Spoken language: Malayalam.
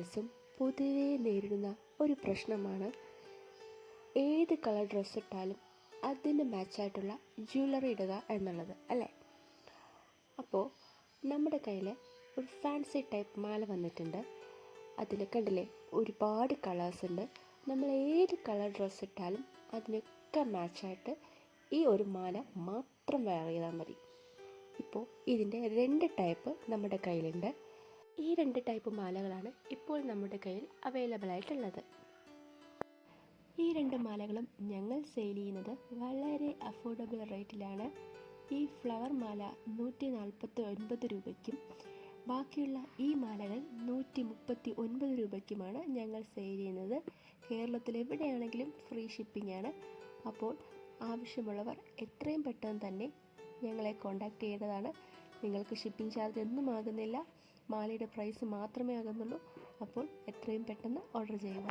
ഗേൾസും പൊതുവേ നേരിടുന്ന ഒരു പ്രശ്നമാണ് ഏത് കളർ ഡ്രസ്സ് ഇട്ടാലും അതിന് മാച്ചായിട്ടുള്ള ജ്വല്ലറി ഇടുക എന്നുള്ളത് അല്ലേ. അപ്പോൾ നമ്മുടെ കയ്യിൽ ഒരു ഫാൻസി ടൈപ്പ് മാല വന്നിട്ടുണ്ട്. അതിൽ കണ്ടില്ലേ, ഒരുപാട് കളേഴ്സ് ഉണ്ട്. നമ്മൾ ഏത് കളർ ഡ്രസ്സ് ഇട്ടാലും അതിനൊക്കെ മാച്ചായിട്ട് ഈ ഒരു മാല മാത്രം വെയർ ചെയ്താൽ മതി. ഇപ്പോൾ ഇതിൻ്റെ 2 ടൈപ്പ് നമ്മുടെ കയ്യിലുണ്ട്. ഈ 2 ടൈപ്പ് മാലകളാണ് ഇപ്പോൾ നമ്മുടെ കയ്യിൽ അവൈലബിൾ ആയിട്ടുള്ളത്. ഈ 2 മാലകളും ഞങ്ങൾ സെയിൽ ചെയ്യുന്നത് വളരെ അഫോർഡബിൾ റേറ്റിലാണ്. ഈ ഫ്ലവർ മാല 149 രൂപയ്ക്കും ബാക്കിയുള്ള ഈ മാലകൾ 139 രൂപയ്ക്കുമാണ് ഞങ്ങൾ സെയിൽ ചെയ്യുന്നത്. കേരളത്തിൽ എവിടെയാണെങ്കിലും ഫ്രീ ഷിപ്പിംഗ് ആണ്. അപ്പോൾ ആവശ്യമുള്ളവർ എത്രയും പെട്ടെന്ന് തന്നെ ഞങ്ങളെ കോൺടാക്റ്റ് ചെയ്യേണ്ടതാണ്. നിങ്ങൾക്ക് ഷിപ്പിംഗ് ചാർജ് ഒന്നും ആകുന്നില്ല, മാലയുടെ പ്രൈസ് മാത്രമേ ആകുന്നുള്ളൂ. അപ്പോൾ എത്രയും പെട്ടെന്ന് ഓർഡർ ചെയ്യുക.